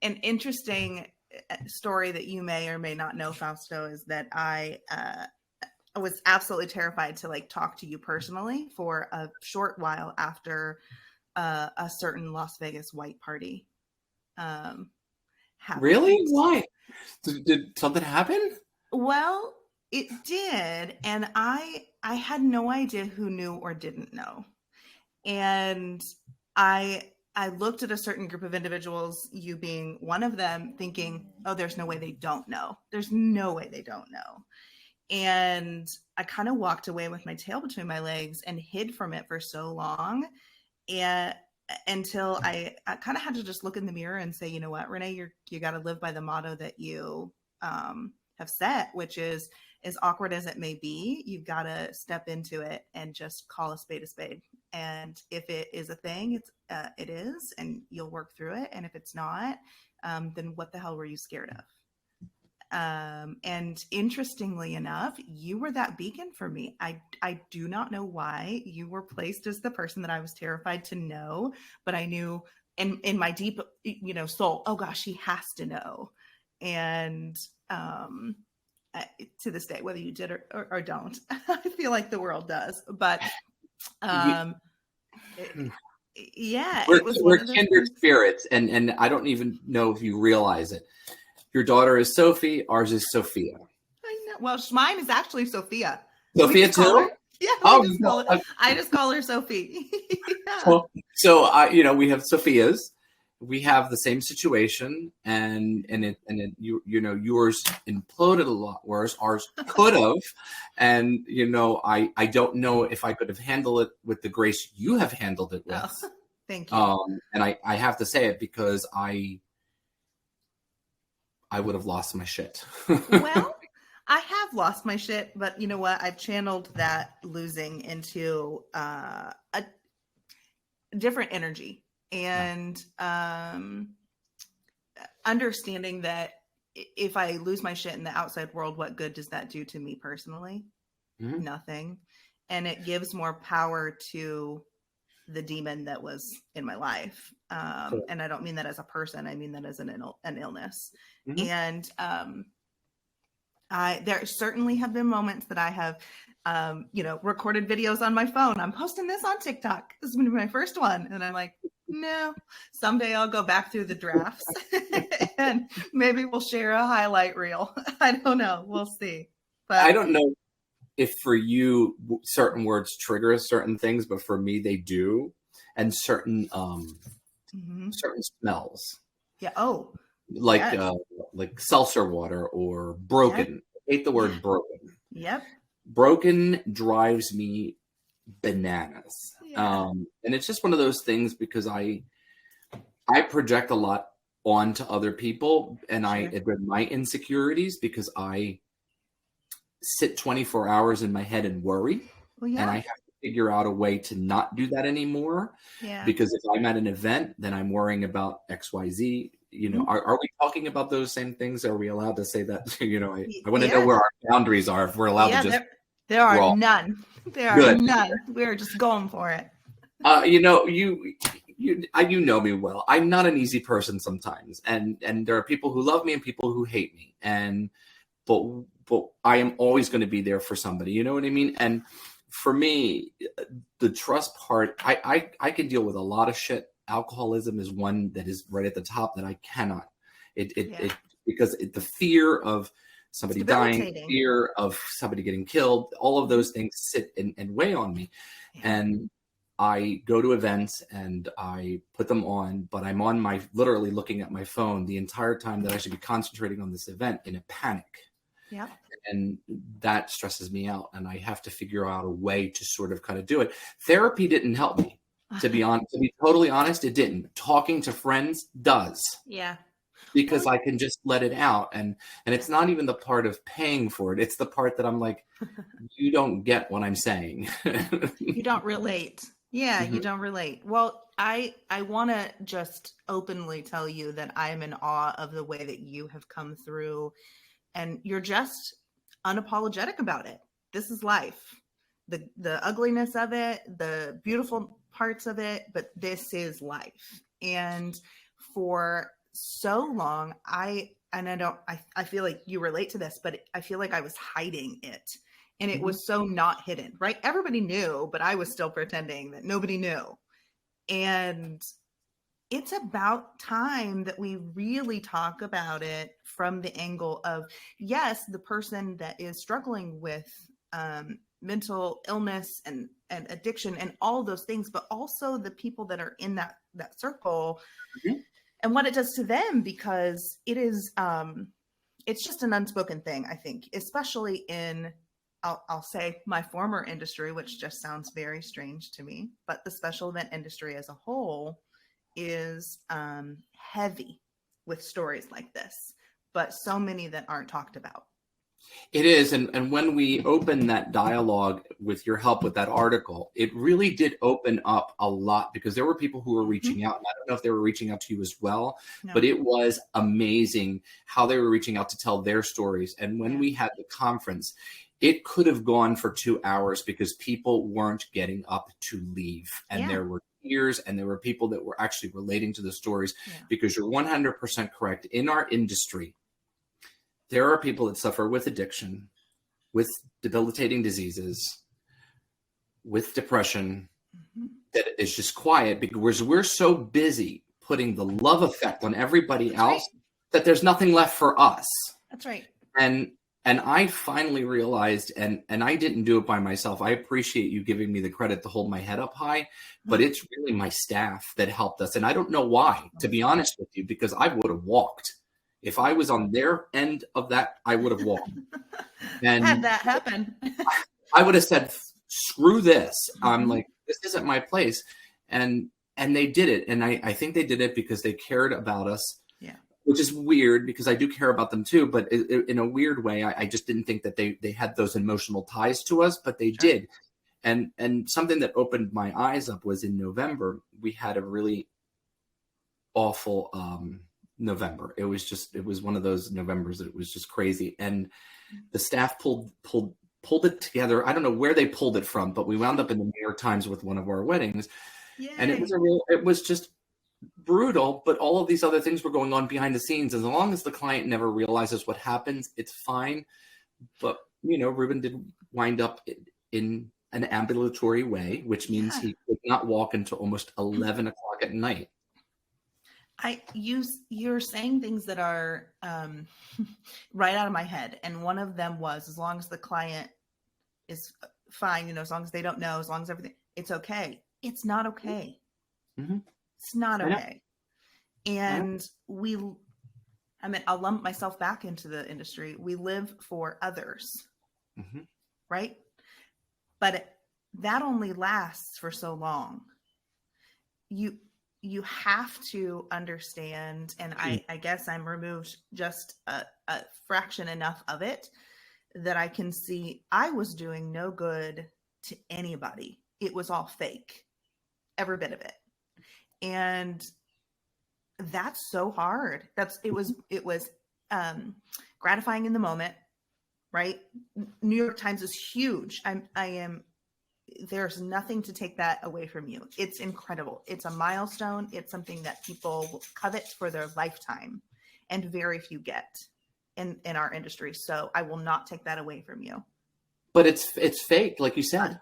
an interesting story that you may or may not know, Fausto, is that I was absolutely terrified to like talk to you personally for a short while after a certain Las Vegas white party happened. Really? Why? Did something happen? Well, it did, and I had no idea who knew or didn't know. And I looked at a certain group of individuals, you being one of them, thinking, oh, there's no way they don't know. There's no way they don't know. And I kind of walked away with my tail between my legs and hid from it for so long, and until I kind of had to just look in the mirror and say, you know what, Renee, you got to live by the motto that you have set, which is, as awkward as it may be, you've got to step into it and just call a spade a spade. And if it is a thing, it is, and you'll work through it. And if it's not, then what the hell were you scared of? And interestingly enough, you were that beacon for me. I do not know why you were placed as the person that I was terrified to know, but I knew in my deep, soul, oh gosh, she has to know. And, to this day, whether you did or don't, I feel like the world does, but, yeah, we're kindred spirits, and I don't even know if you realize it. Your daughter is Sophie. Ours is Sophia. I know. Well, mine is actually Sophia. Sophia too? Yeah. I just call her Sophie. Yeah. So we have Sophia's. We have the same situation, and yours imploded a lot, whereas ours could have. And I don't know if I could have handled it with the grace you have handled it with. Oh, thank you. And I have to say it because I would have lost my shit. Well, I have lost my shit, but you know what? I've channeled that losing into a different energy. And understanding that if I lose my shit in the outside world, what good does that do to me personally? Mm-hmm. Nothing. And it gives more power to the demon that was in my life. Cool. And I don't mean that as a person. I mean that as an illness. Mm-hmm. And there certainly have been moments that I have recorded videos on my phone. I'm posting this on TikTok. This is going to be my first one. And I'm like, no, someday I'll go back through the drafts and maybe we'll share a highlight reel. I don't know. We'll see. But I don't know if for you certain words trigger certain things, but for me they do. And certain certain smells. Yeah. Oh. Like seltzer water or broken. Yep. I hate the word broken. Yep. Broken drives me bananas. Yeah. And it's just one of those things because I project a lot onto other people, and sure. I admit my insecurities because I sit 24 hours in my head and worry. Well, yeah. And I have to figure out a way to not do that anymore. Yeah. Because if I'm at an event, then I'm worrying about XYZ. Mm-hmm. Are we talking about those same things? Are we allowed to say that? I want to know where our boundaries are. If we're allowed to just. There are none. There are none. We're just going for it. You know me well. I'm not an easy person sometimes, and there are people who love me and people who hate me, but I am always going to be there for somebody. You know what I mean? And for me, the trust part, I can deal with a lot of shit. Alcoholism is one that is right at the top that I cannot. Because the fear of somebody dying, fear of somebody getting killed, all of those things sit and weigh on me. Yeah. And I go to events and I put them on, but I'm on literally looking at my phone the entire time that I should be concentrating on this event in a panic. Yeah. And that stresses me out. And I have to figure out a way to sort of kind of do it. Therapy didn't help me. To be totally honest, it didn't. Talking to friends does. Yeah. Because I can just let it out. And it's not even the part of paying for it. It's the part that I'm like, you don't get what I'm saying. You don't relate. Yeah, mm-hmm. You don't relate. Well, I want to just openly tell you that I'm in awe of the way that you have come through, and you're just unapologetic about it. This is life. The ugliness of it, the beautiful parts of it, but this is life. And for so long, I feel like you relate to this, but I feel like I was hiding it, and it was so not hidden, right? Everybody knew, but I was still pretending that nobody knew. And it's about time that we really talk about it from the angle of, yes, the person that is struggling with mental illness and addiction and all those things, but also the people that are in that circle and what it does to them, because it is it's just an unspoken thing, I think, especially in, I'll say, my former industry, which just sounds very strange to me, but the special event industry as a whole is heavy with stories like this, but so many that aren't talked about. It is. And when we opened that dialogue with your help with that article, it really did open up a lot, because there were people who were reaching out. And I don't know if they were reaching out to you as well, but it was amazing how they were reaching out to tell their stories. And when we had the conference, it could have gone for 2 hours because people weren't getting up to leave. And there were tears, and there were people that were actually relating to the stories, because you're 100% correct. In our industry, there are people that suffer with addiction, with debilitating diseases, with depression, that is just quiet because we're so busy putting the love effect on everybody else that there's nothing left for us. That's right. And I finally realized, and I didn't do it by myself. I appreciate you giving me the credit to hold my head up high, but it's really my staff that helped us. And I don't know why, to be honest with you, because I would have walked. If I was on their end of that, I would have walked. And had that happen. I would have said, screw this. I'm like, this isn't my place. And they did it. And I think they did it because they cared about us. Yeah. Which is weird, because I do care about them too. But in a weird way, I just didn't think that they had those emotional ties to us, but they did. And something that opened my eyes up was in November, we had a really awful November. It was one of those Novembers that it was just crazy. And the staff pulled it together. I don't know where they pulled it from, but we wound up in the New York Times with one of our weddings. Yay. And it was just brutal, but all of these other things were going on behind the scenes. As long as the client never realizes what happens, it's fine. But, Ruben did wind up in an ambulatory way, which means he could not walk until almost 11 o'clock at night. You're saying things that are right out of my head. And one of them was, as long as the client is fine, as long as they don't know, as long as everything, it's okay. It's not okay. It's not okay. And I'll lump myself back into the industry. We live for others, right? But that only lasts for so long. You have to understand, and I guess I'm removed just a fraction enough of it that I can see I was doing no good to anybody. It was all fake, every bit of it. And that's so hard. It was gratifying in the moment, right? New York Times is huge. There's nothing to take that away from you. It's incredible. It's a milestone. It's something that people will covet for their lifetime, and very few get in our industry. So I will not take that away from you. But it's fake, like you said.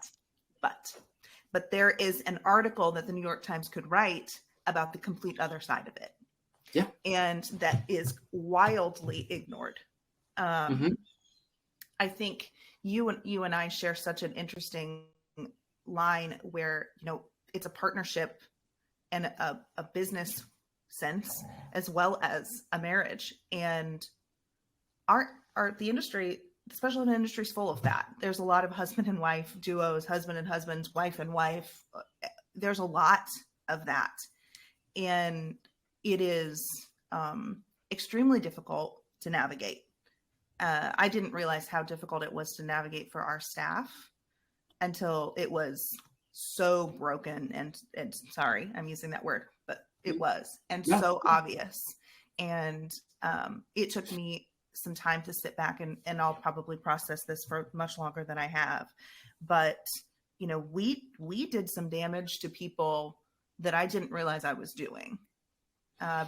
But there is an article that the New York Times could write about the complete other side of it. Yeah. And that is wildly ignored. I think you and I share such an interesting line where, it's a partnership and a business sense, as well as a marriage. And the industry, the special event industry, is full of that. There's a lot of husband and wife duos, husband and husbands, wife and wife. There's a lot of that. And it is extremely difficult to navigate. I didn't realize how difficult it was to navigate for our staff until it was so broken and sorry, I'm using that word, but it was, and so obvious. And it took me some time to sit back and I'll probably process this for much longer than I have. But, we did some damage to people that I didn't realize I was doing.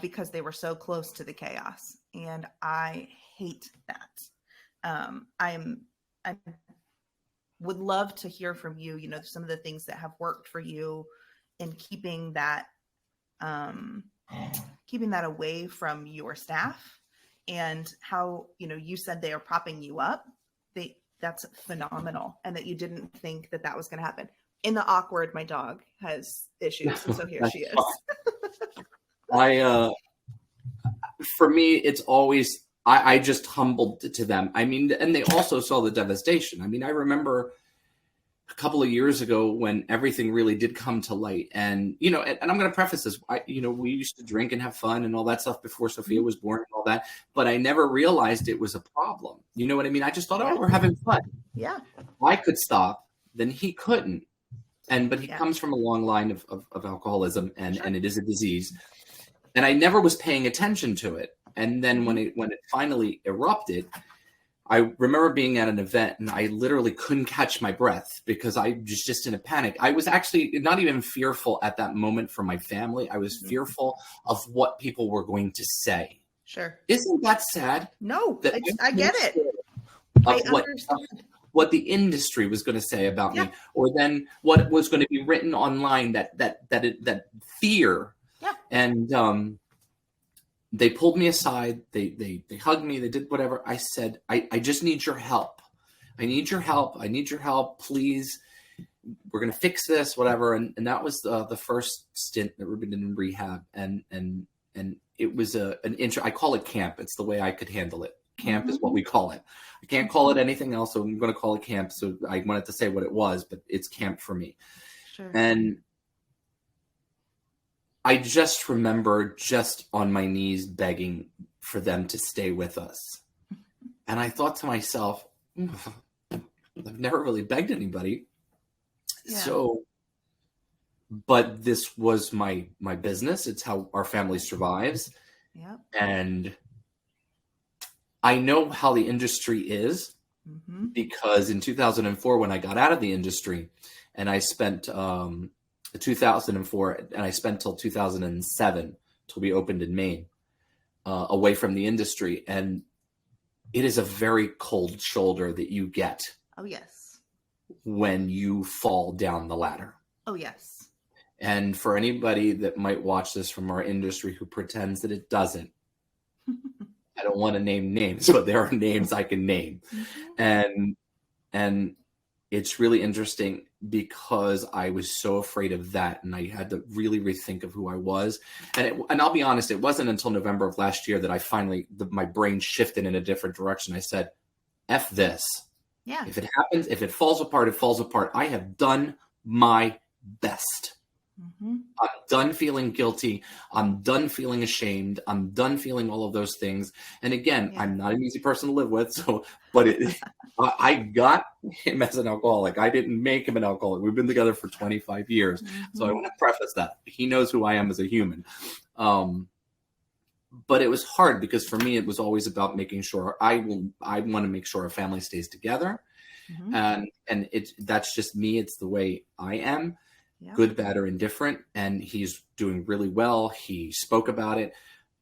because they were so close to the chaos. And I hate that. I would love to hear from you, some of the things that have worked for you in keeping that away from your staff, and how, you said they are propping you up. That's phenomenal. And that you didn't think that was going to happen. In the awkward, my dog has issues. And so here she is. For me, it's always, I just humbled to them. I mean, and they also saw the devastation. I mean, I remember a couple of years ago when everything really did come to light, and, and I'm going to preface this, we used to drink and have fun and all that stuff before Sophia was born and all that, but I never realized it was a problem. You know what I mean? I just thought, oh, we're having fun. Yeah. I could stop, then he couldn't. But he comes from a long line of alcoholism, and it is a disease. And I never was paying attention to it. And then when it finally erupted, I remember being at an event and I literally couldn't catch my breath because I was just in a panic. I was actually not even fearful at that moment for my family. I was fearful of what people were going to say. Sure. Isn't that sad? No, I get it. I understand. What the industry was going to say about me, or then what was going to be written online, that fear. Yeah. And they pulled me aside. They hugged me. They did whatever. I said, I just need your help. I need your help. I need your help. Please. We're going to fix this, whatever. And that was the first stint that we've been in rehab. And it was an intro. I call it camp. It's the way I could handle it. Camp is what we call it. I can't call it anything else, so I'm going to call it camp. So I wanted to say what it was, but it's camp for me. Sure. And I just remember just on my knees begging for them to stay with us. And I thought to myself, I've never really begged anybody. Yeah. So, but this was my business. It's how our family survives. Yeah. And I know how the industry is because in 2004, when I got out of the industry, and I spent 2004, and I spent till 2007 till we opened in Maine, away from the industry, and it is a very cold shoulder that you get. Oh yes. When you fall down the ladder. Oh yes. And for anybody that might watch this from our industry who pretends that it doesn't. I don't want to name names, but there are names I can name. And it's really interesting because I was so afraid of that. And I had to really rethink of who I was. And I'll be honest, it wasn't until November of last year that I finally, my brain shifted in a different direction. I said, F this. Yeah. If it happens, if it falls apart, it falls apart. I have done my best. I'm done feeling guilty. I'm done feeling ashamed. I'm done feeling all of those things. And again, I'm not an easy person to live with. So, but I got him as an alcoholic. I didn't make him an alcoholic. We've been together for 25 years. So I want to preface that. He knows who I am as a human. But it was hard because for me, it was always about making sure I want to make sure our family stays together. And that's just me. It's the way I am. Yeah. Good, bad, or indifferent. And he's doing really well. He spoke about it.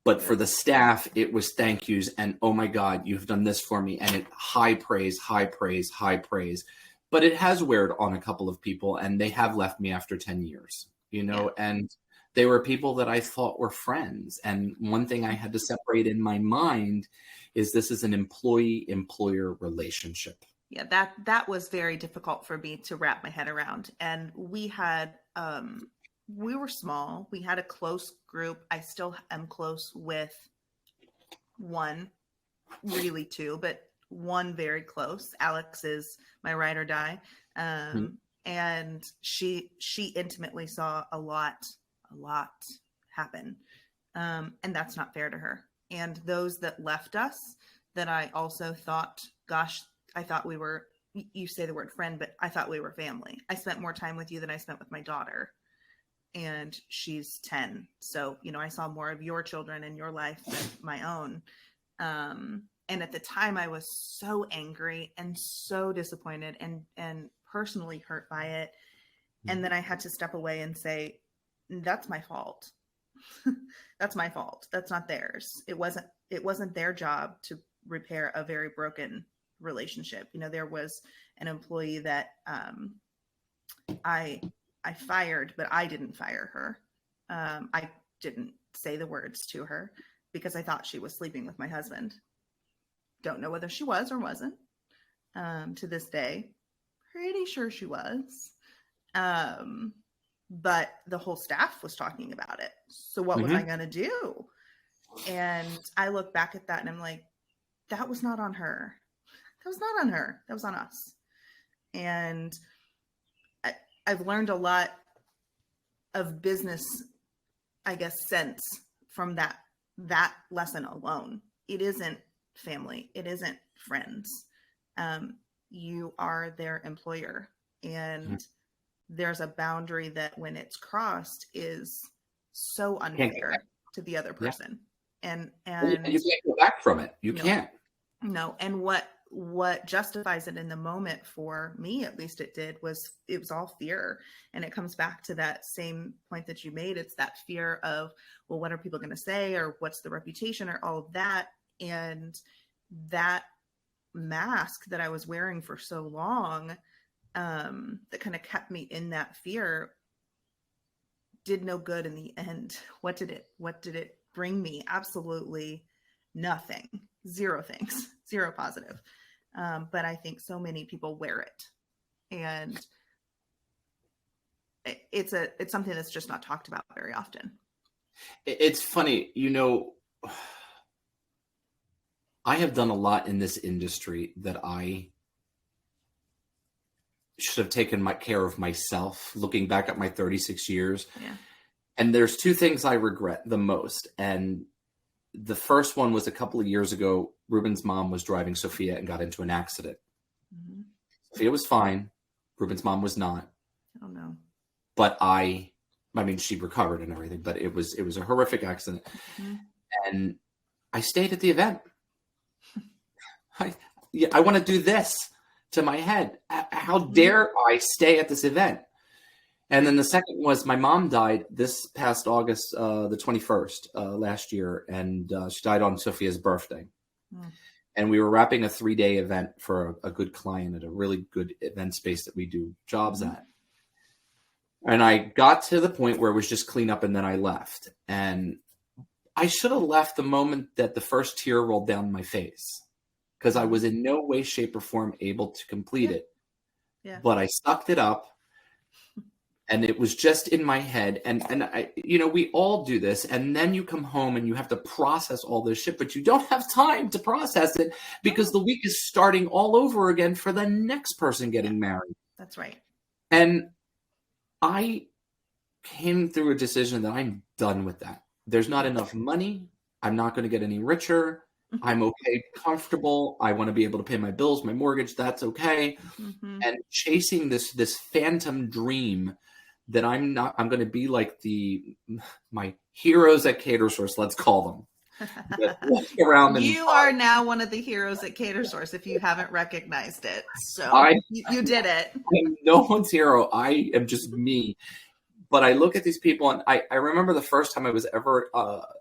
But for the staff, it was thank yous. And, oh, my God, you've done this for me. And high praise, high praise, high praise. But it has weared on a couple of people. And they have left me after 10 years, and they were people that I thought were friends. And one thing I had to separate in my mind is this is an employee-employer relationship. Yeah, that was very difficult for me to wrap my head around. And we had, we were small. We had a close group. I still am close with one, really two, but one very close. Alex is my ride or die. And she intimately saw a lot happen. And that's not fair to her. And those that left us that I also thought, gosh, I thought we were, you say the word friend, but I thought we were family. I spent more time with you than I spent with my daughter. And she's 10. So, I saw more of your children in your life than my own. And at the time I was so angry and so disappointed and personally hurt by it. And then I had to step away and say, that's my fault. That's my fault. That's not theirs. It wasn't their job to repair a very broken relationship. There was an employee that I fired, but I didn't fire her. I didn't say the words to her because I thought she was sleeping with my husband. Don't know whether she was or wasn't. To this day, pretty sure she was. But the whole staff was talking about it. So what was I going to do? And I look back at that and I'm like, that was not on her. That was not on her. That was on us. And I've learned a lot of business, I guess, sense from that lesson alone. It isn't family. It isn't friends. You are their employer, and there's a boundary that when it's crossed is so unfair to the other person. And you can't go back from it. You can't. No. And what justifies it in the moment, for me at least it was all fear. And it comes back to that same point that you made. It's that fear of, well, what are people going to say, or what's the reputation, or all of that. And that mask that I was wearing for so long, that kind of kept me in that fear, did no good in the end. What did it bring me? Absolutely nothing. Zero things. Zero positive. But I think so many people wear it, and it's something that's just not talked about very often. It's funny, I have done a lot in this industry that I should have taken care of myself, looking back at my 36 years. Yeah. And there's two things I regret the most. And the first one was a couple of years ago. Ruben's mom was driving Sophia and got into an accident. Mm-hmm. Sophia was fine. Ruben's mom was not. Oh no. But I mean, she recovered and everything, but it was a horrific accident. Mm-hmm. And I stayed at the event. I want to do this to my head. How dare I stay at this event? And then the second was my mom died this past August, the 21st, last year. And she died on Sophia's birthday. Mm. And we were wrapping a 3-day event for a good client at a really good event space that we do jobs at. And I got to the point where it was just clean up, and then I left. And I should have left the moment that the first tear rolled down my face, because I was in no way, shape, or form able to complete it. Yeah. But I sucked it up, and it was just in my head. And I, we all do this. And then you come home and you have to process all this shit, but you don't have time to process it because the week is starting all over again for the next person getting married. That's right. And I came through a decision that I'm done with that. There's not enough money. I'm not going to get any richer. I'm okay, comfortable. I want to be able to pay my bills, my mortgage. That's okay. Mm-hmm. And chasing this phantom dream that I'm going to be like my heroes at Catersource, let's call them. Around you are now one of the heroes at Catersource if you haven't recognized it. So you did it. I'm no one's hero. I am just me. But I look at these people, and I remember the first time I was ever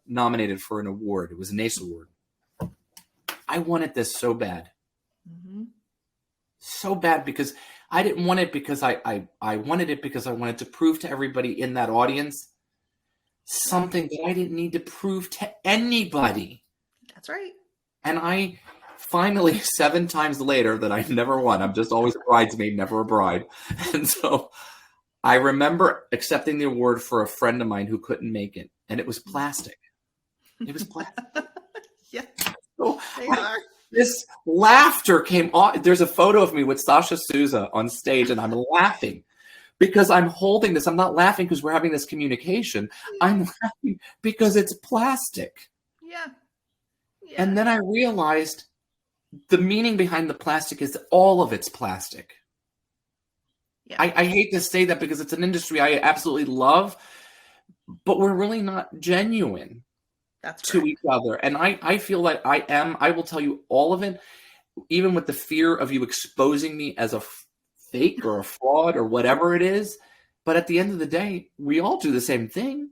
nominated for an award. It was an ACE award. I wanted this so bad. Mm-hmm. So bad, because I didn't want it because I wanted it because I wanted to prove to everybody in that audience something that I didn't need to prove to anybody. That's right. And I finally, 7 times later, that I've never won. I'm just always a bridesmaid, never a bride. And so I remember accepting the award for a friend of mine who couldn't make it. And it was plastic. It was plastic. Yeah. So this laughter came on. There's a photo of me with Sasha Souza on stage, and I'm laughing because I'm holding this. I'm not laughing because we're having this communication. I'm laughing because it's plastic. Yeah. And then I realized the meaning behind the plastic is all of it's plastic. Yeah. I hate to say that because it's an industry I absolutely love, but we're really not genuine. That's to each other. And I feel like I will tell you all of it, even with the fear of you exposing me as a fake or a fraud or whatever it is. But at the end of the day, we all do the same thing.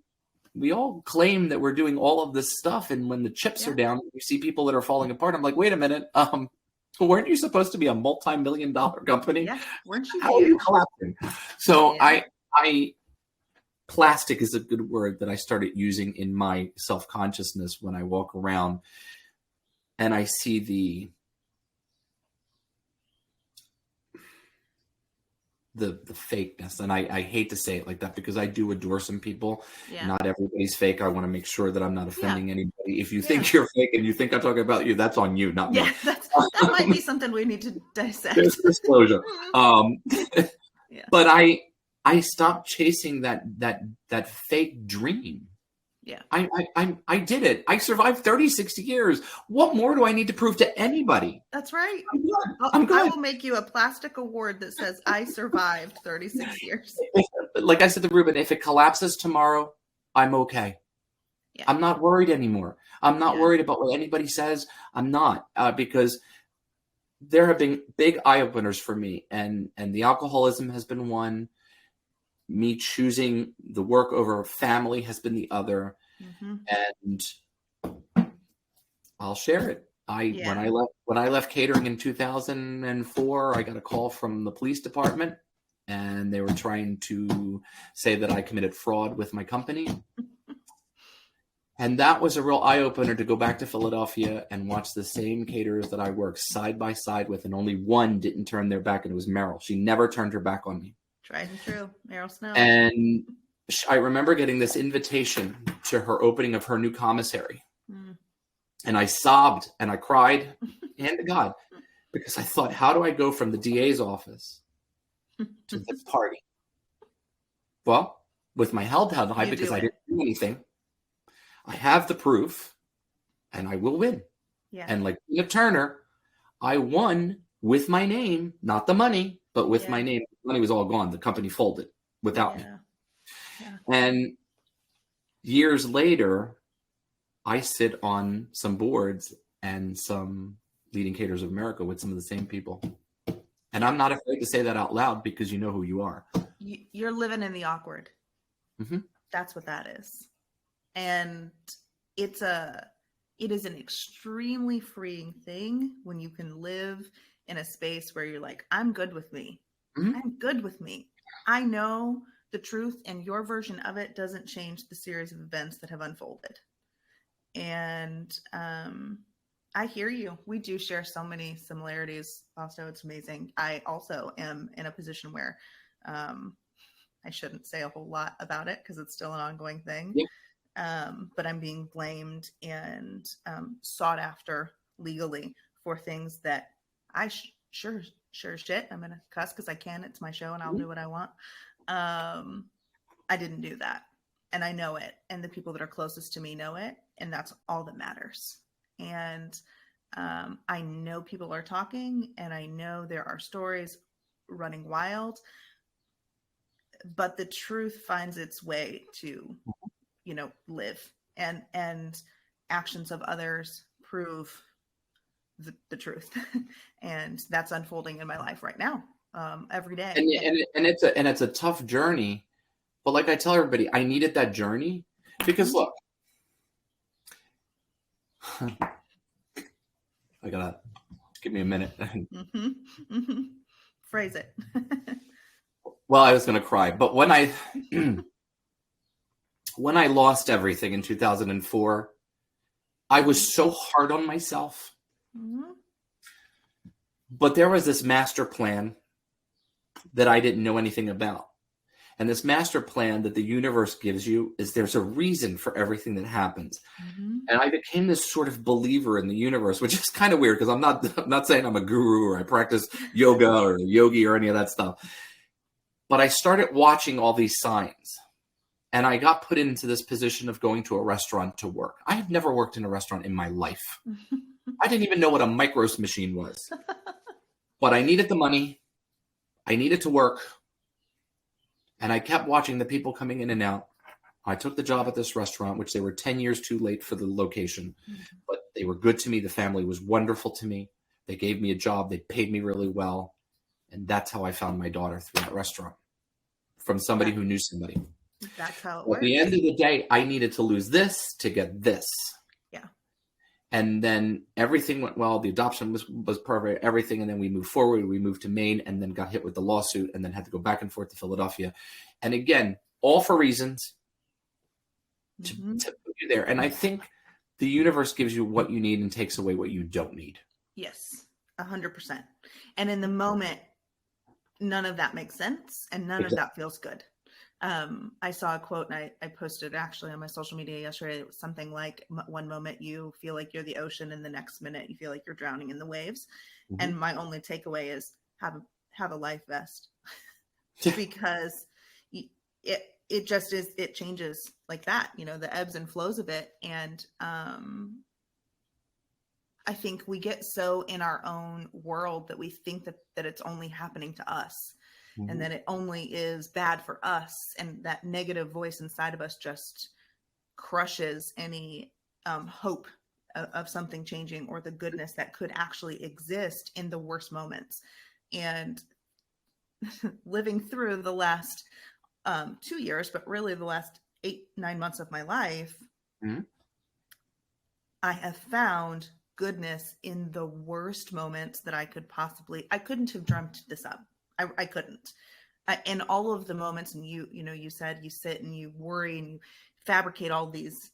claim that we're doing all of this stuff, and when the chips are down, you see people that are falling apart. I'm like, wait a minute, weren't you supposed to be a multi-million-dollar company? Yeah, weren't you? How are you collapsing? So Yeah. plastic is a good word that I started using in my self-consciousness when I walk around and I see the fakeness. And I hate to say it like that because I do adore some people. Yeah. Not everybody's fake. I want to make sure that I'm not offending anybody. If you think you're fake and you think I'm talking about you, that's on you, not me. Yeah, that might be something we need to dissect. There's disclosure. But I stopped chasing that fake dream. Yeah. I did it. I survived 36 years. What more do I need to prove to anybody? That's right. I'm good. I will make you a plastic award that says I survived 36 years. Like I said to Ruben, if it collapses tomorrow, I'm okay. Yeah. I'm not worried anymore. I'm not worried about what anybody says. I'm not, because there have been big eye openers for me, and the alcoholism has been one. Me choosing the work over family has been the other. And I'll share it. When I left catering in 2004, I got a call from the police department, and they were trying to say that I committed fraud with my company. And that was a real eye opener to go back to Philadelphia and watch the same caterers that I worked side by side with, and only one didn't turn their back, and it was Meryl. She never turned her back on me. Tried and true, Meryl Snow. And I remember getting this invitation to her opening of her new commissary. And I sobbed and I cried, hand to God, because I thought, how do I go from the DA's office to this party? Well, with my head held high, because I didn't do anything, I have the proof, and I will win. Yeah. And like Tina Turner, I won with my name, not the money, but with my name. The money was all gone. The company folded without me. Yeah. And years later, I sit on some boards and some Leading Caterers of America with some of the same people. And I'm not afraid to say that out loud, because you know who you are. You're living in the awkward. That's what that is. And it is an extremely freeing thing when you can live in a space where you're like, I'm good with me. I'm good with me. I know the truth, and your version of it doesn't change the series of events that have unfolded. And I hear you. We do share so many similarities, Fausto. It's amazing. I also am in a position where I shouldn't say a whole lot about it because it's still an ongoing thing. Yeah. But I'm being blamed and sought after legally for things that I sure shit. I'm going to cuss because I can. It's my show and I'll do what I want. I didn't do that. And I know it. And the people that are closest to me know it. And that's all that matters. And I know people are talking, and I know there are stories running wild, but the truth finds its way to, live, and actions of others prove the truth. And that's unfolding in my life right now, every day. And it's a tough journey, but like I tell everybody, I needed that journey because look, I gotta give me a minute. Phrase it. Well, I was gonna cry, but when I lost everything in 2004, I was so hard on myself. But there was this master plan that I didn't know anything about. And this master plan that the universe gives you is there's a reason for everything that happens. And I became this sort of believer in the universe, which is kind of weird because I'm not saying I'm a guru or I practice yoga or yogi or any of that stuff. But I started watching all these signs, and I got put into this position of going to a restaurant to work. I have never worked in a restaurant in my life. I didn't even know what a micros machine was. But I needed the money. I needed to work. And I kept watching the people coming in and out. I took the job at this restaurant, which they were 10 years too late for the location. But they were good to me. The family was wonderful to me. They gave me a job. They paid me really well. And that's how I found my daughter, through that restaurant, from somebody who knew somebody. That's how it At works. the end of the day, I needed to lose this to get this. Yeah. And then everything went well. The adoption was perfect, everything. And then we moved forward. We moved to Maine and then got hit with the lawsuit and then had to go back and forth to Philadelphia. And again, all for reasons to put you there. And I think the universe gives you what you need and takes away what you don't need. Yes, 100%. And in the moment, none of that makes sense and none of that feels good. I saw a quote and I posted it actually on my social media yesterday. It was something like, one moment you feel like you're the ocean and the next minute you feel like you're drowning in the waves. And my only takeaway is have a life vest because it just is, it changes like that, the ebbs and flows of it. And I think we get so in our own world that we think that it's only happening to us. And that it only is bad for us. And that negative voice inside of us just crushes any hope of something changing or the goodness that could actually exist in the worst moments. And living through the last 2 years, but really the last 8-9 months of my life, I have found goodness in the worst moments that I couldn't have dreamt this up. I couldn't. In all of the moments, and you said you sit and you worry and you fabricate all these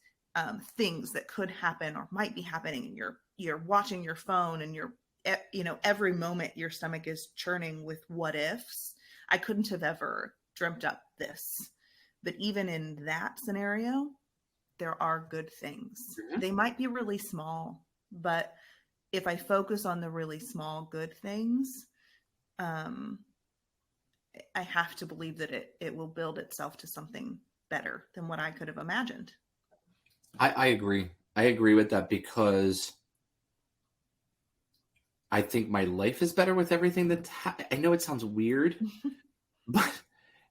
things that could happen or might be happening, and you're watching your phone and every moment your stomach is churning with what ifs. I couldn't have ever dreamt up this. But even in that scenario, there are good things. They might be really small, but if I focus on the really small good things, I have to believe that it will build itself to something better than what I could have imagined. I agree. I agree with that because I think my life is better with everything I know it sounds weird, but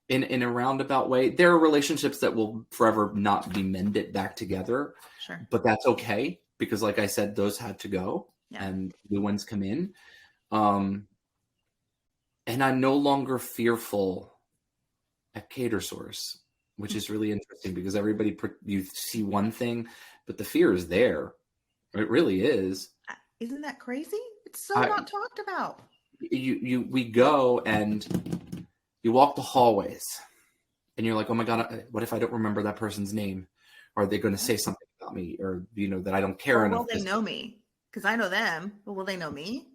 in a roundabout way, there are relationships that will forever not be mended back together. Sure. But that's okay because, like I said, those had to go and new ones come in. And I'm no longer fearful at Catersource, which is really interesting because you see one thing, but the fear is there. It really is. Isn't that crazy? It's so not talked about. We go and you walk the hallways and you're like, oh my God, what if I don't remember that person's name? Are they going to say something about me or, that I don't care enough? Will they know me? Because I know them, but will they know me?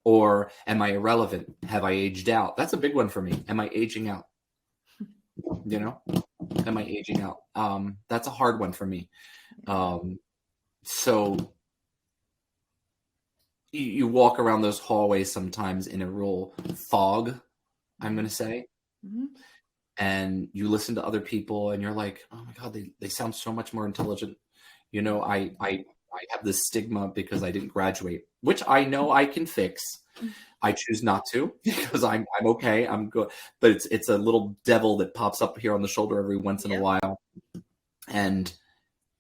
Or am I irrelevant? Have I aged out? That's a big one for me. Am I aging out? Am I aging out? That's a hard one for me. So you walk around those hallways sometimes in a real fog, I'm going to say. And you listen to other people and you're like, oh my God, they sound so much more intelligent. I have this stigma because I didn't graduate, which I know I can fix. I choose not to because I'm okay. I'm good. But it's a little devil that pops up here on the shoulder every once in a while. And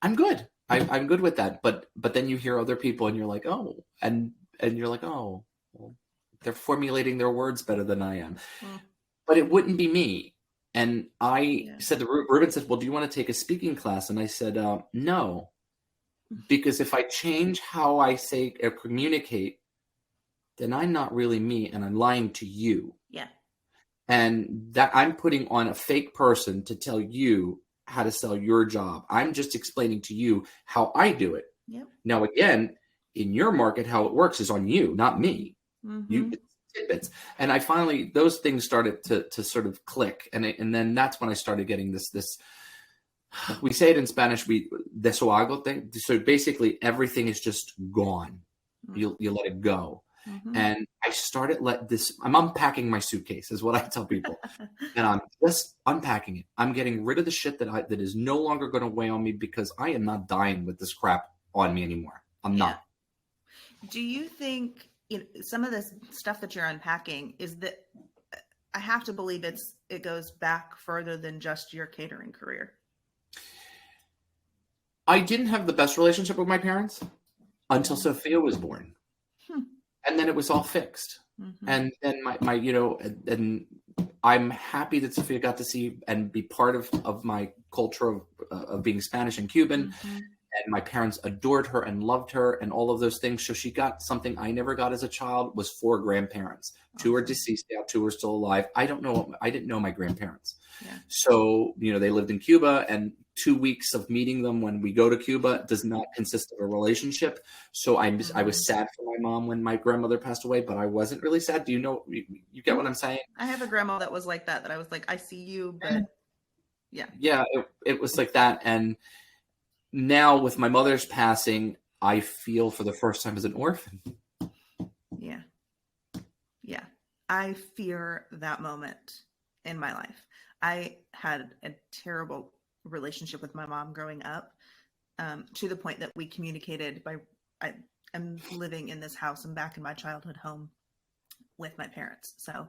I'm good. I'm good with that. But then you hear other people and you're like, oh, and you're like, oh, well, they're formulating their words better than I am. But it wouldn't be me. And I said to Ruben said, well, do you want to take a speaking class? And I said, no. Because if I change how I say or communicate, then I'm not really me and I'm lying to you. Yeah. And that I'm putting on a fake person to tell you how to sell your job. I'm just explaining to you how I do it. Yep. Now, again, in your market, how it works is on you, not me. You get tidbits. And I finally, those things started to sort of click. And then that's when I started getting this we say it in Spanish, desahogo. So basically everything is just gone. You let it go. And I started I'm unpacking my suitcase is what I tell people. And I'm just unpacking it. I'm getting rid of the shit that is no longer going to weigh on me because I am not dying with this crap on me anymore. I'm not. Do you think some of this stuff that you're unpacking is that I have to believe it goes back further than just your catering career? I didn't have the best relationship with my parents until Sophia was born. And then it was all fixed. And then my and I'm happy that Sophia got to see and be part of my culture of being Spanish and Cuban. Mm-hmm. And my parents adored her and loved her and all of those things. So she got something I never got as a child, was 4 grandparents. Awesome. 2 are deceased now, 2 are still alive. I didn't know my grandparents. Yeah. So, they lived in Cuba, and 2 weeks of meeting them when we go to Cuba does not consist of a relationship. So I was sad for my mom when my grandmother passed away, but I wasn't really sad. Do you get what I'm saying? I have a grandma that was like that I was like, I see you, but yeah. Yeah, it was like that. And now with my mother's passing, I feel for the first time as an orphan. Yeah. Yeah. I fear that moment in my life. I had a terrible relationship with my mom growing up, to the point that we communicated I'm living in this house. I'm back in my childhood home with my parents. So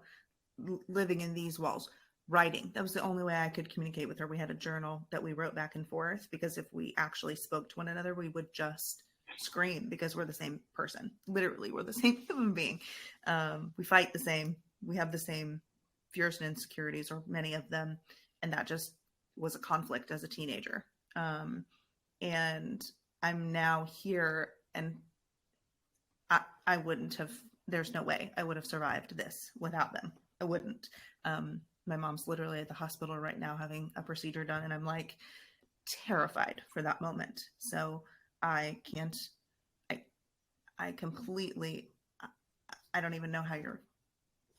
living in these walls, writing, that was the only way I could communicate with her. We had a journal that we wrote back and forth, because if we actually spoke to one another, we would just scream, because we're the same person. Literally, we're the same human being. We fight the same. We have the same fears and insecurities, or many of them. And that just was a conflict as a teenager. And I'm now here, and I wouldn't have, there's no way I would have survived this without them. I wouldn't. My mom's literally at the hospital right now having a procedure done, and I'm like terrified for that moment. So I completely, I don't even know how you're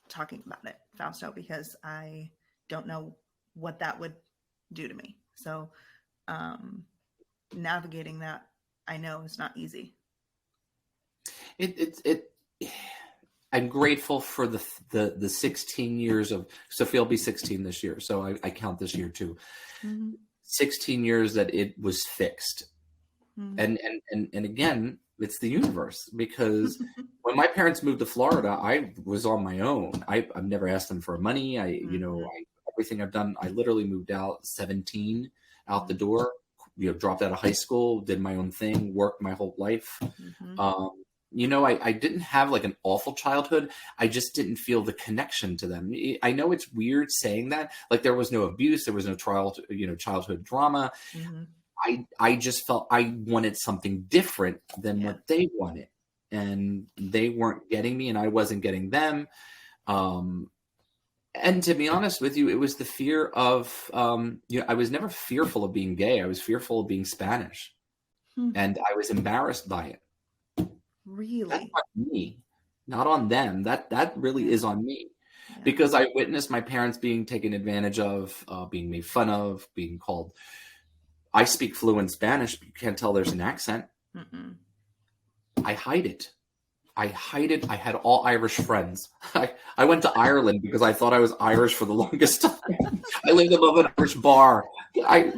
talking about it, Fausto, because I don't know what that would do to me. So navigating that, I know, is not easy. I'm grateful for the 16 years of Sophia will be 16 this year, so I count this year too. Mm-hmm. 16 years that it was fixed. Mm-hmm. And again, it's the universe, because when my parents moved to Florida, I was on my own. I've never asked them for money. Everything I've done, I literally moved out 17, out the door, dropped out of high school, did my own thing, worked my whole life. Mm-hmm. I didn't have like an awful childhood. I just didn't feel the connection to them. I know it's weird saying that, like there was no abuse, there was no childhood drama. Mm-hmm. I just felt I wanted something different than what they wanted, and they weren't getting me and I wasn't getting them. And to be honest with you, it was the fear of, I was never fearful of being gay. I was fearful of being Spanish. And I was embarrassed by it. Really? That's on me, not on them. That really is on me, because I witnessed my parents being taken advantage of, being made fun of, being called. I speak fluent Spanish, but you can't tell there's an accent. Mm-mm. I hide it. I had all Irish friends. I went to Ireland because I thought I was Irish for the longest time. I lived above an Irish bar. I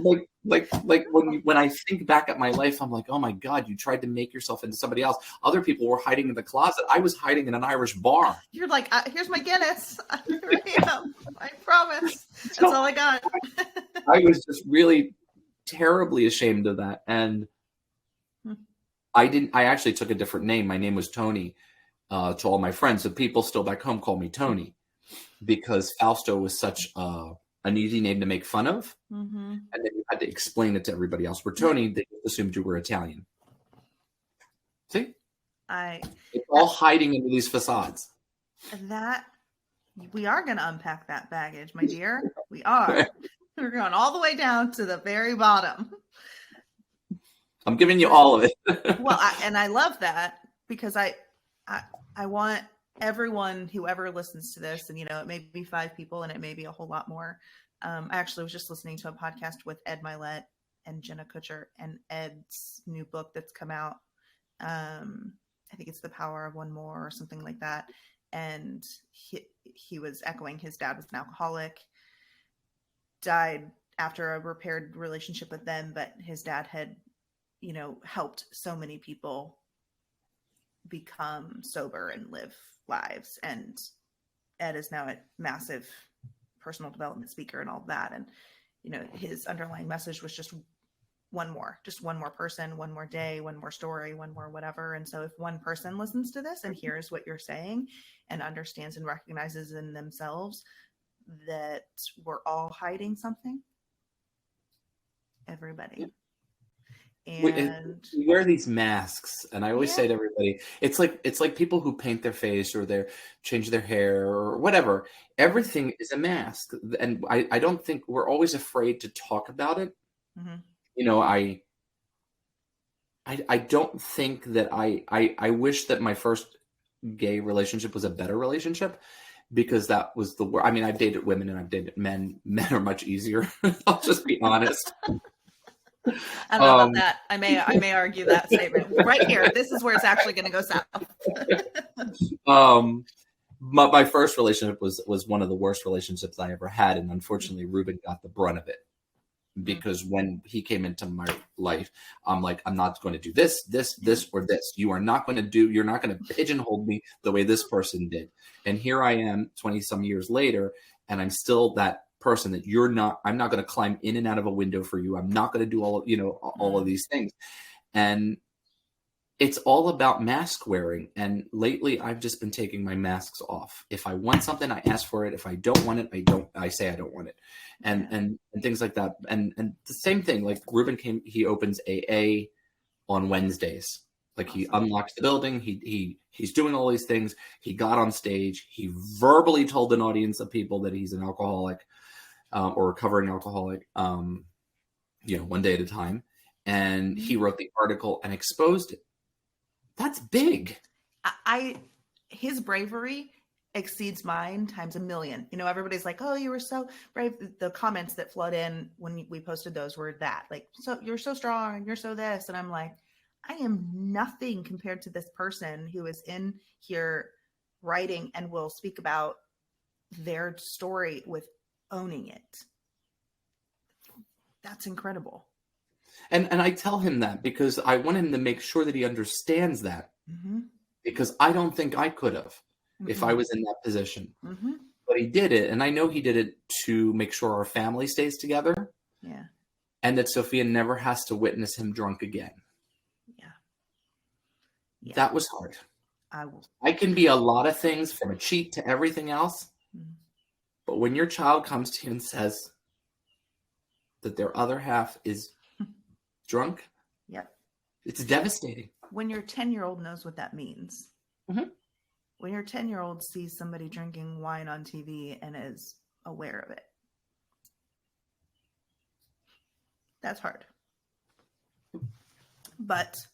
like when I think back at my life, I'm like, oh my God, you tried to make yourself into somebody else. Other people were hiding in the closet. I was hiding in an Irish bar. You're like, here's my Guinness. Here I am. I promise. That's all I got. I was just really terribly ashamed of that. And I actually took a different name. My name was Tony, to all my friends. So people still back home call me Tony, because Fausto was such an easy name to make fun of. Mm-hmm. And then you had to explain it to everybody else. Where Tony, they assumed you were Italian. See? It's all hiding into these facades. We are going to unpack that baggage, my dear. We are. We're going all the way down to the very bottom. I'm giving you all of it. Well, I love that, because I want everyone, whoever listens to this, and it may be 5 people and it may be a whole lot more. I actually was just listening to a podcast with Ed Milet and Jenna Kutcher, and Ed's new book that's come out. I think it's The Power of One More or something like that. And he was echoing his dad was an alcoholic, died after a repaired relationship with them, but his dad had helped so many people become sober and live lives. And Ed is now a massive personal development speaker and all that. And, his underlying message was just one more person, one more day, one more story, one more whatever. And so if one person listens to this and hears what you're saying and understands and recognizes in themselves that we're all hiding something? Everybody. And we wear these masks, and I always Yeah. say to everybody, it's like people who paint their face or they change their hair or whatever. Everything is a mask, and I don't think we're always afraid to talk about it. Mhm. You know, I don't think that I wish that my first gay relationship was a better relationship, because that was the word. I mean, I've dated women and I've dated men. Men are much easier. I'll just be honest. I don't know about that. I may argue that statement right here. This is where it's actually going to go south. My first relationship was one of the worst relationships I ever had, and unfortunately, Ruben got the brunt of it, because when he came into my life, I'm like, I'm not going to do this, or this. You're not going to pigeonhole me the way this person did. And here I am 20 some years later, and I'm still that person that I'm not going to climb in and out of a window for you. I'm not going to do all of these things. And it's all about mask wearing. And lately I've just been taking my masks off. If I want something, I ask for it. If I don't want it, I say I don't want it. And things like that. And the same thing, like Ruben he opens AA on Wednesdays. Like, he unlocks the building. He's doing all these things. He got on stage. He verbally told an audience of people that he's an alcoholic, or recovering alcoholic, one day at a time. And he wrote the article and exposed it. That's big. His bravery exceeds mine times a million. Everybody's like, "Oh, you were so brave." The comments that flood in when we posted those were that, like, "So you're so strong, you're so this," and I'm like, I am nothing compared to this person who is in here writing and will speak about their story with owning it. That's incredible. And I tell him that because I want him to make sure that he understands that, because I don't think I could have if I was in that position. But he did it, and I know he did it to make sure our family stays together. Yeah. And that Sophia never has to witness him drunk again. Yeah. That was hard. I can be a lot of things, from a cheat to everything else. But when your child comes to you and says that their other half is drunk, it's devastating. When your 10-year-old knows what that means. When your 10-year-old sees somebody drinking wine on TV and is aware of it. That's hard. But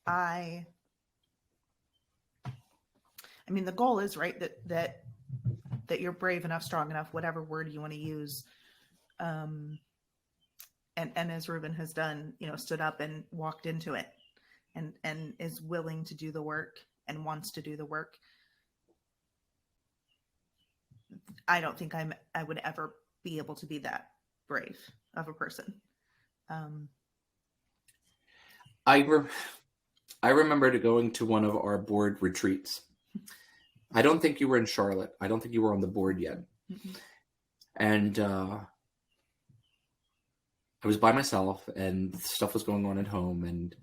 I mean, the goal is, right, that you're brave enough, strong enough, whatever word you want to use. And as Ruben has done, stood up and walked into it and is willing to do the work and wants to do the work. I don't think I would ever be able to be that brave of a person. I remember going to one of our board retreats. I don't think you were in Charlotte. I don't think you were on the board yet. And I was by myself, and stuff was going on at home. And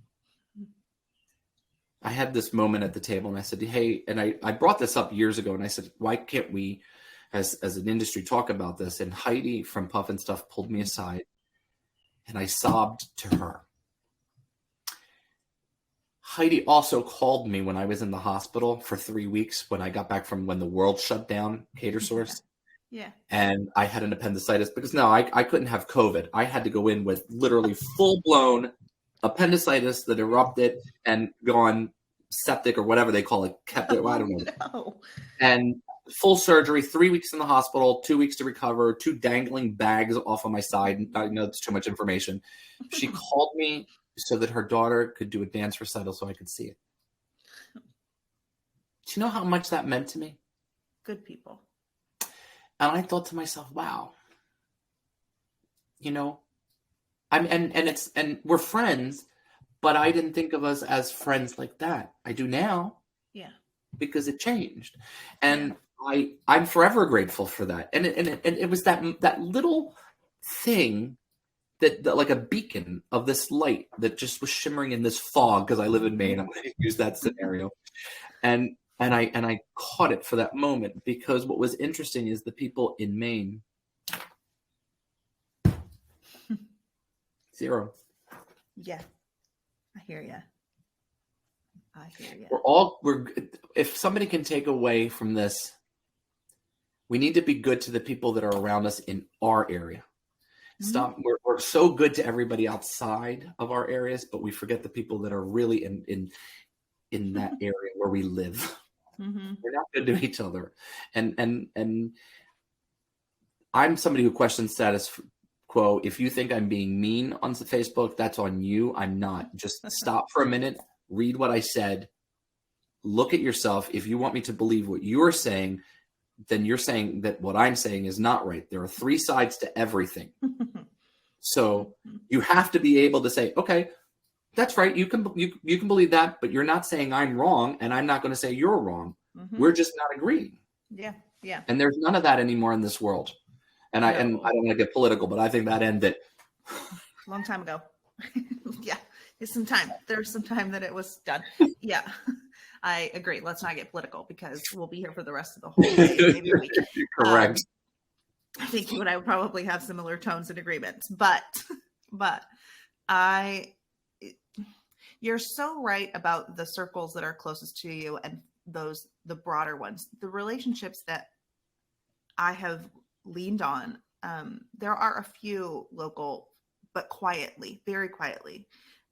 I had this moment at the table, and I said, hey, and I brought this up years ago, and I said, why can't we, as an industry, talk about this? And Heidi from Puff and Stuff pulled me aside, and I sobbed to her. Heidi also called me when I was in the hospital for 3 weeks, when I got back from when the world shut down, Cater Source. Yeah. And I had an appendicitis because I couldn't have COVID. I had to go in with literally full-blown appendicitis that erupted and gone septic, or whatever they call it. I don't know. No. And full surgery, 3 weeks in the hospital, 2 weeks to recover, 2 dangling bags off on my side. I know it's too much information. She called me so that her daughter could do a dance recital so I could see it. Do you know how much that meant to me? Good people. And I thought to myself, wow, and we're friends, but I didn't think of us as friends like that. I do now. Yeah. Because it changed. And I'm forever grateful for that. And it was that little thing that like a beacon of this light that just was shimmering in this fog, because I live in Maine. I'm going to use that scenario. And And I caught it for that moment, because what was interesting is the people in Maine, 0. Yeah, I hear you. I hear you. If somebody can take away from this, we need to be good to the people that are around us in our area. Stop. We're so good to everybody outside of our areas, but we forget the people that are really in that area where we live. We're not good to each other. And I'm somebody who questions status quo. If you think I'm being mean on Facebook, that's on you. I'm not. Just stop for a minute, read what I said, look at yourself. If you want me to believe what you're saying, then you're saying that what I'm saying is not right. There are 3 sides to everything. So you have to be able to say, okay, that's right. You can believe that, but you're not saying I'm wrong, and I'm not going to say you're wrong. We're just not agreeing. Yeah. Yeah. And there's none of that anymore in this world. And I don't want to get political, but I think that ended long time ago. Yeah. There's some time that it was done. Yeah. I agree. Let's not get political, because we'll be here for the rest of the whole day, maybe a week. Correct. I think you and I would probably have similar tones and agreements, but you're so right about the circles that are closest to you and the broader ones, the relationships that I have leaned on. There are a few local, but quietly, very quietly.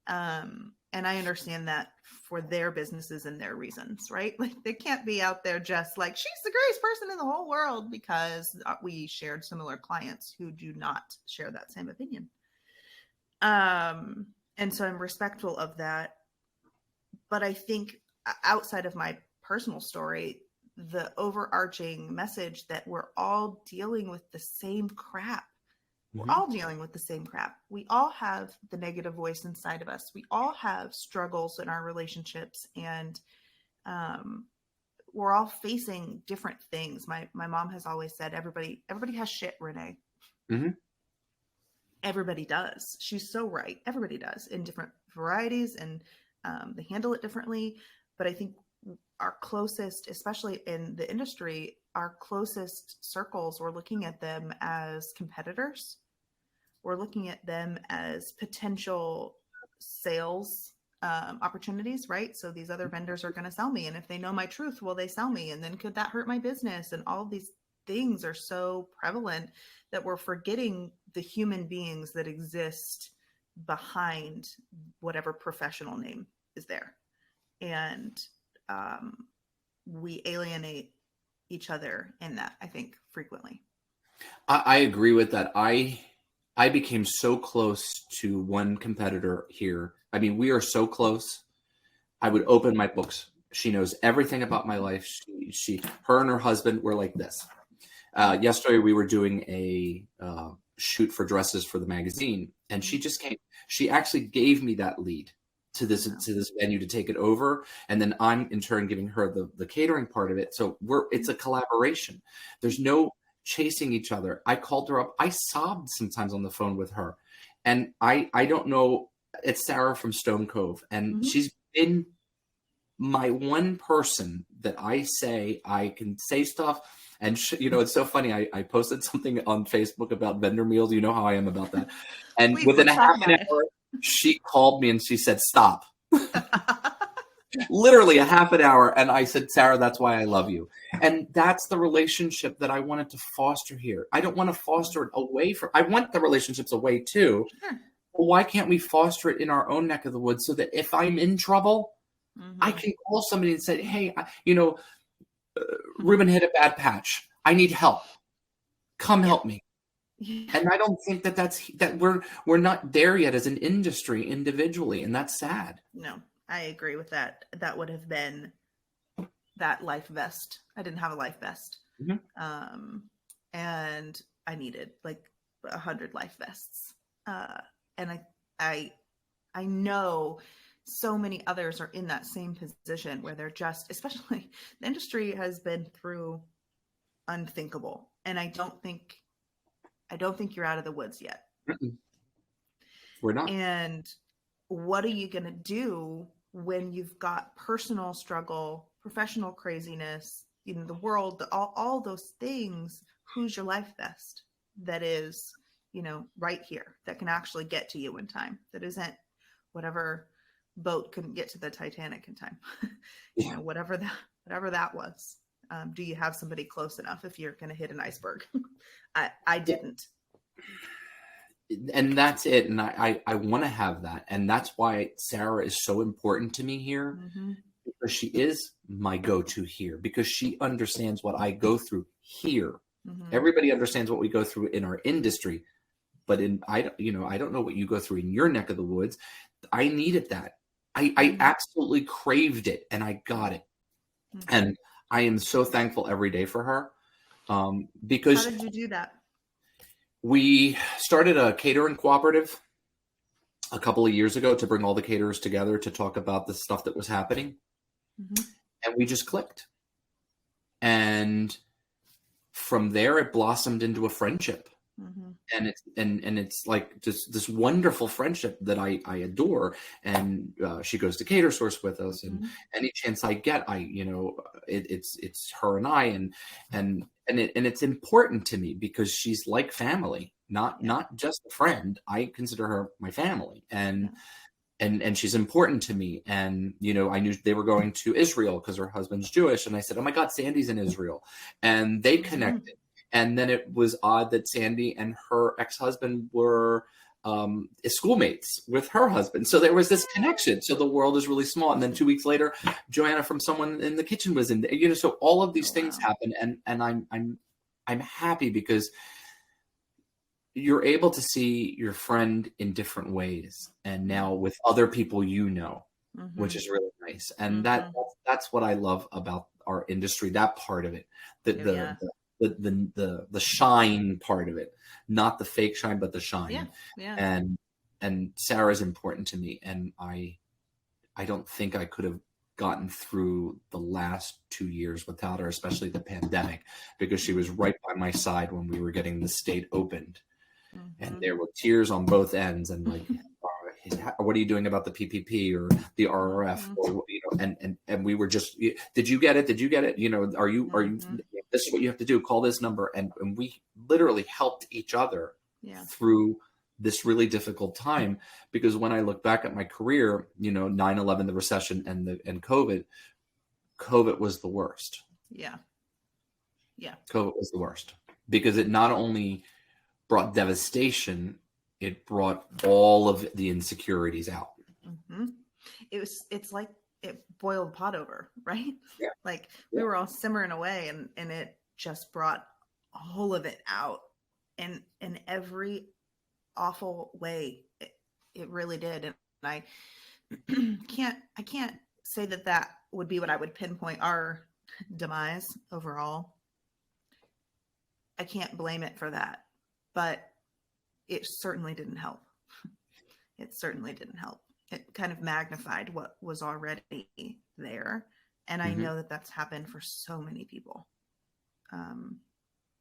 And I understand that for their businesses and their reasons, right? Like, they can't be out there just like, she's the greatest person in the whole world, because we shared similar clients who do not share that same opinion. And so I'm respectful of that. But I think outside of my personal story, the overarching message that we're all dealing with the same crap. We're all dealing with the same crap. We all have the negative voice inside of us. We all have struggles in our relationships, and we're all facing different things. My mom has always said, everybody has shit, Renee. Everybody does. She's so right. Everybody does, in different varieties, and they handle it differently. But I think our closest, especially in the industry, our closest circles, we're looking at them as competitors. We're looking at them as potential sales opportunities, right? So these other vendors are going to sell me. And if they know my truth, will they sell me? And then could that hurt my business? And all of these things are so prevalent that we're forgetting the human beings that exist behind whatever professional name is there. And we alienate each other in that, I think, frequently. I agree with that. I became so close to one competitor here. I mean, we are so close. I would open my books. She knows everything about my life. Her and her husband were like this. Yesterday, we were doing a shoot for dresses for the magazine, and she just came. She actually gave me that lead to this venue to take it over, and then I'm in turn giving her the catering part of it. So it's a collaboration. There's no chasing each other. I called her up. I sobbed sometimes on the phone with her, and I don't know. It's Sarah from Stone Cove, and she's been my one person that I can say stuff. And it's so funny. I posted something on Facebook about vendor meals. You know how I am about that. And within a half an hour, she called me and she said, "Stop." Literally a half an hour. And I said, "Sarah, that's why I love you." And that's the relationship that I wanted to foster here. I don't want to foster it away from, I want the relationships away too. Sure. Well, why can't we foster it in our own neck of the woods so that if I'm in trouble, I can call somebody and say, "Hey, Ruben hit a bad patch. I need help. Come help me." Yeah. And I don't think that we're not there yet as an industry individually, and that's sad. No, I agree with that. That would have been that life vest. I didn't have a life vest, and I needed like 100 life vests. And I know so many others are in that same position where they're just, especially the industry has been through unthinkable. And I don't think you're out of the woods yet. We're not. And what are you going to do when you've got personal struggle, professional craziness, the world, all those things, who's your life vest that is, right here, that can actually get to you in time, that isn't whatever boat couldn't get to the Titanic in time. Yeah. Whatever that was. Do you have somebody close enough if you're going to hit an iceberg? I didn't. And that's it. And I want to have that. And that's why Sarah is so important to me here, because she is my go-to here, because she understands what I go through here. Everybody understands what we go through in our industry, but I don't know what you go through in your neck of the woods. I needed that. I absolutely craved it, and I got it. And I am so thankful every day for her. Because how did you do that? We started a catering cooperative a couple of years ago to bring all the caterers together to talk about the stuff that was happening. And we just clicked. And from there, it blossomed into a friendship. And it's like just this wonderful friendship that I adore. And she goes to Cater Source with us, and any chance I get, it's her and I, and it's important to me because she's like family, not just a friend. I consider her my family, and she's important to me. And I knew they were going to Israel because her husband's Jewish, and I said, "Oh my God, Sandy's in Israel," and they connected. And then it was odd that Sandy and her ex-husband were schoolmates with her husband. So there was this connection. So the world is really small. And then 2 weeks later, Joanna from Someone in the Kitchen was in there. So all of these things happen. And I'm happy because you're able to see your friend in different ways. And now with other people, which is really nice. And that's what I love about our industry, that part of it. The shine part of it, not the fake shine, but the shine. And Sarah's important to me. And I don't think I could have gotten through the last 2 years without her, especially the pandemic, because she was right by my side when we were getting the state opened. And there were tears on both ends, and like, what are you doing about the PPP or the RRF? Or, and we were just, did you get it? Did you get it? Are you, this is what you have to do. Call this number. And we literally helped each other through this really difficult time, because when I look back at my career, 9/11, the recession, and COVID was the worst. COVID was the worst because it not only brought devastation, it brought all of the insecurities out. It's like it boiled pot over, right? Like we were all simmering away, and it just brought all of it out, and in every awful way. It really did. And I can't say that would be what I would pinpoint our demise overall. I can't blame it for that, but it certainly didn't help. It certainly didn't help. It kind of magnified what was already there. And I know that that's happened for so many people.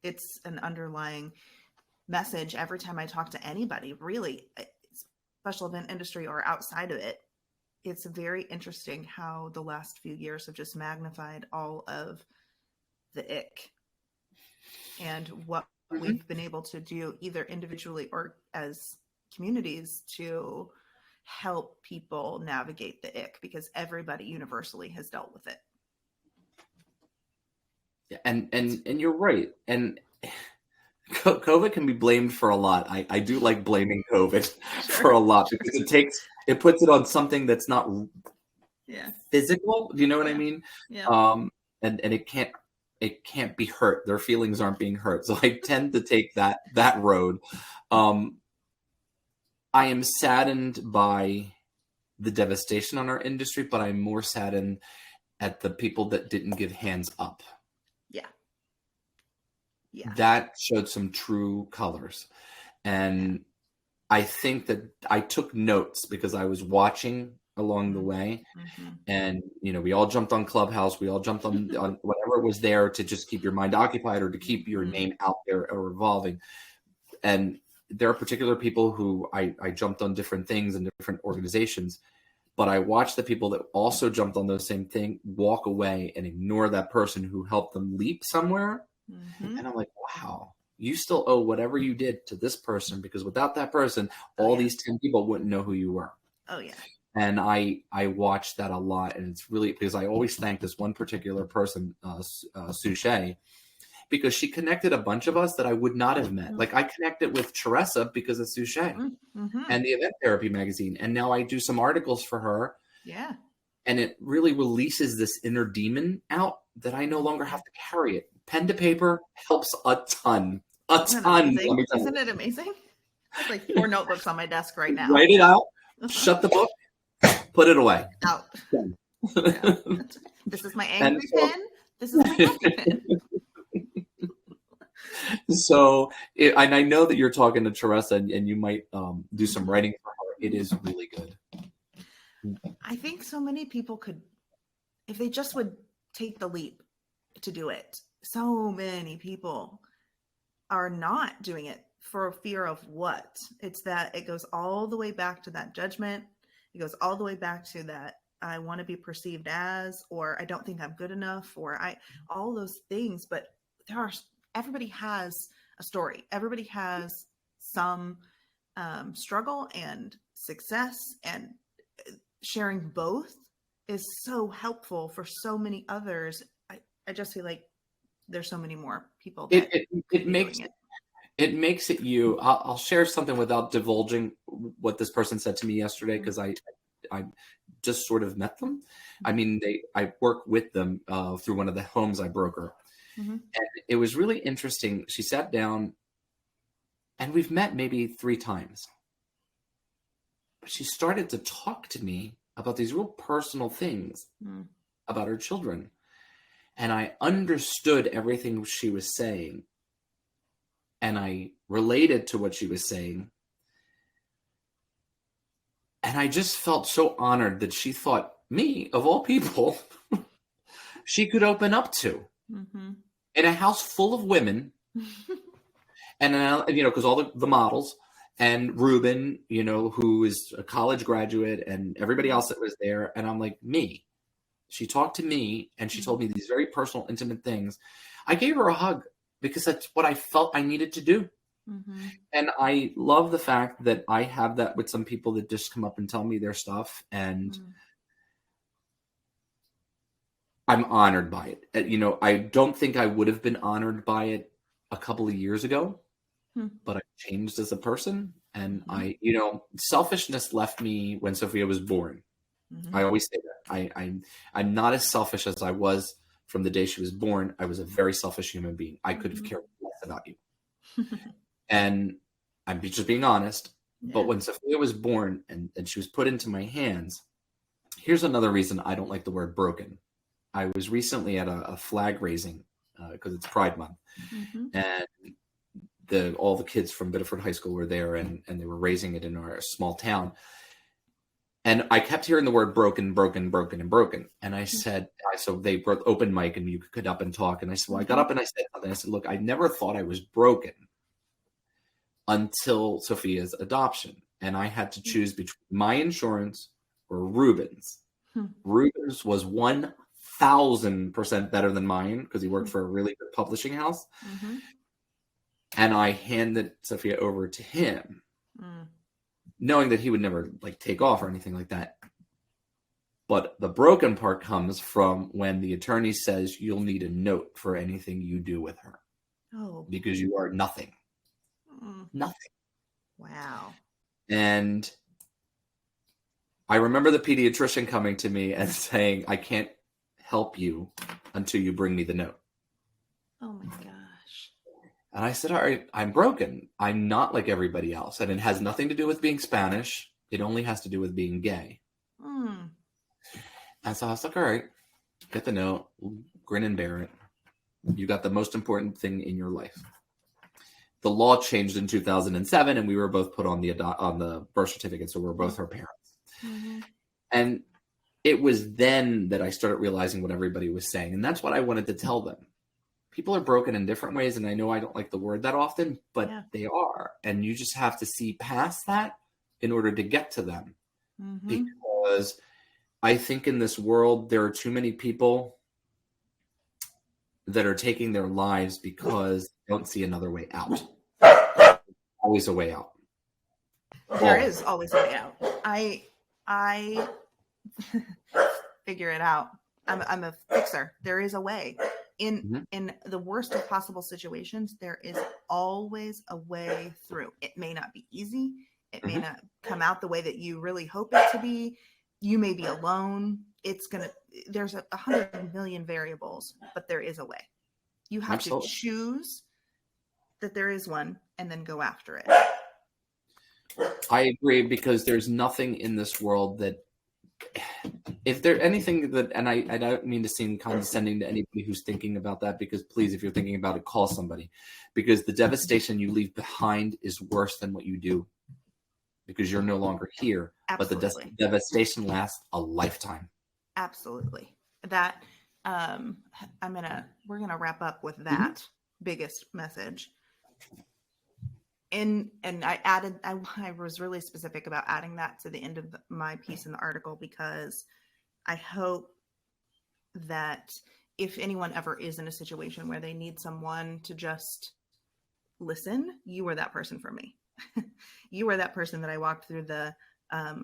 It's an underlying message every time I talk to anybody, really, special event industry or outside of it. It's very interesting how the last few years have just magnified all of the ick and what we've been able to do either individually or as communities to help people navigate the ick, because everybody universally has dealt with it. Yeah, and you're right. And COVID can be blamed for a lot. I do like blaming COVID for a lot, because it puts it on something that's not physical. Do you know what I mean? And it can't be hurt. Their feelings aren't being hurt. So I tend to take that road. I am saddened by the devastation on our industry, but I'm more saddened at the people that didn't give hands up. That showed some true colors. And I think that I took notes because I was watching along the way. And, we all jumped on Clubhouse. We all jumped on whatever was there to just keep your mind occupied or to keep your name out there or evolving. And there are particular people who I jumped on different things and different organizations, But I watch the people that also jumped on those same thing walk away and ignore that person who helped them leap somewhere. Mm-hmm. And I'm like, wow, you still owe whatever you did to this person, because without that person, all these 10 people wouldn't know who you were. Oh, yeah. And I watch that a lot. And it's really, because I always thank this one particular person, Suche, because she connected a bunch of us that I would not have met. Like, I connected with Teresa because of Suche and the Event Therapy magazine. And now I do some articles for her. Yeah. And it really releases this inner demon out that I no longer have to carry it. Pen to paper helps a ton. Isn't it amazing? I have like 4 notebooks on my desk right now. Write it out, shut the book, put it away. Out. Yeah. This is my angry pen. This is my happy pen. So, and I know that you're talking to Teresa, and you might do some writing for her. It is really good. I think so many people could, if they just would take the leap to do it. So many people are not doing it for fear of what? It's that it goes all the way back to that judgment. It goes all the way back to that I want to be perceived as, or I don't think I'm good enough, or all those things. But everybody has a story. Everybody has some struggle and success, and sharing both is so helpful for so many others. I just feel like there's so many more people that it makes it you. I'll share something without divulging what this person said to me yesterday, because I just sort of met them. I mean, I work with them through one of the homes I broker. And it was really interesting. She sat down, and we've met maybe 3 times. But she started to talk to me about these real personal things about her children. And I understood everything she was saying. And I related to what she was saying. And I just felt so honored that she thought me, of all people, she could open up to. In a house full of women, and because all the models, and Ruben, who is a college graduate, and everybody else that was there, and I'm like, me. She talked to me, and she told me these very personal, intimate things. I gave her a hug because that's what I felt I needed to do. And I love the fact that I have that with some people that just come up and tell me their stuff, and I'm honored by it. I don't think I would have been honored by it a couple of years ago, but I changed as a person. And selfishness left me when Sophia was born. I always say that. I'm not as selfish as I was from the day she was born. I was a very selfish human being. I could have cared less about you. And I'm just being honest. Yeah. But when Sophia was born and she was put into my hands, here's another reason I don't like the word broken. I was recently at a flag raising because it's Pride Month, and all the kids from Biddeford High School were there, and they were raising it in our small town. And I kept hearing the word broken, broken, broken, and broken. And I said, so they brought open mic, and you could get up and talk. And I said, well, I got up and I said something. I said, look, I never thought I was broken until Sophia's adoption, and I had to choose between my insurance or Ruben's. Ruben's was 1,000% better than mine because he worked for a really good publishing house. And I handed Sophia over to him, knowing that he would never take off or anything like that. But the broken part comes from when the attorney says you'll need a note for anything you do with her. Oh. Because you are nothing. Nothing. Wow. And I remember the pediatrician coming to me and saying, I can't help you until you bring me the note. Oh my gosh. And I said, all right, I'm broken. I'm not like everybody else. And it has nothing to do with being Spanish. It only has to do with being gay. And so I was like, all right, get the note, grin and bear it. You got the most important thing in your life. The law changed in 2007, and we were both put on the birth certificate, so we're both her parents. And it was then that I started realizing what everybody was saying, and that's what I wanted to tell them. People are broken in different ways, and I know I don't like the word that often, but they are, and you just have to see past that in order to get to them, because because I think in this world there are too many people that are taking their lives because they don't see another way out. Always a way out. There is always a way out. I figure it out. I'm a fixer. There is a way. In the worst of possible situations, there is always a way through. It may not be easy. It may not come out the way that you really hope it to be. You may be alone. There's 100 million variables, but there is a way. You have to choose that there is one and then go after it. I agree, because there's nothing in this world that, if there's anything that, and I don't mean to seem condescending to anybody who's thinking about that, because please, if you're thinking about it, call somebody, because the devastation you leave behind is worse than what you do, because you're no longer here. Absolutely. But the devastation lasts a lifetime. Absolutely. That we're gonna wrap up with that biggest message. And I was really specific about adding that to the end of my piece in the article, because I hope that if anyone ever is in a situation where they need someone to just listen, you were that person for me. You were that person that I walked through the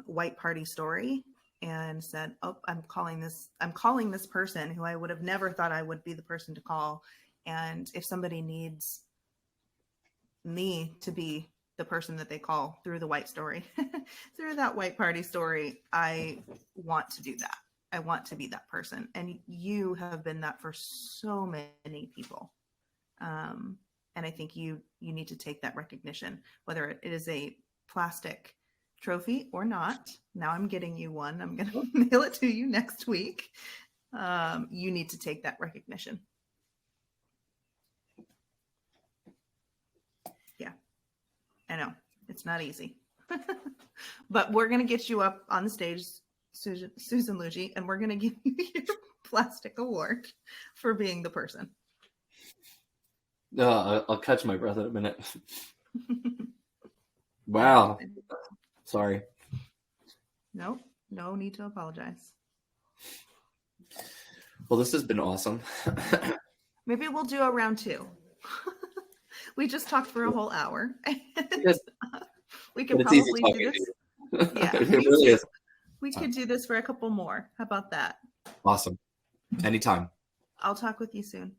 white party story and said, oh, I'm calling this person who I would have never thought I would be the person to call. And if somebody needs me to be the person that they call through the white story, through that white party story, I want to do that. I want to be that person. And you have been that for so many people. And I think you need to take that recognition, whether it is a plastic trophy or not. Now I'm getting you one. I'm going to mail it to you next week. You need to take that recognition. Yeah, I know it's not easy, but we're going to get you up on the stage, Susan Luigi, and we're going to give you your plastic award for being the person. I'll catch my breath in a minute. Wow. Sorry. Nope. No need to apologize. Well, this has been awesome. Maybe we'll do a round 2. We just talked for a whole hour. We could probably do this. Yeah, it really is. We could do this for a couple more. How about that? Awesome. Anytime. I'll talk with you soon.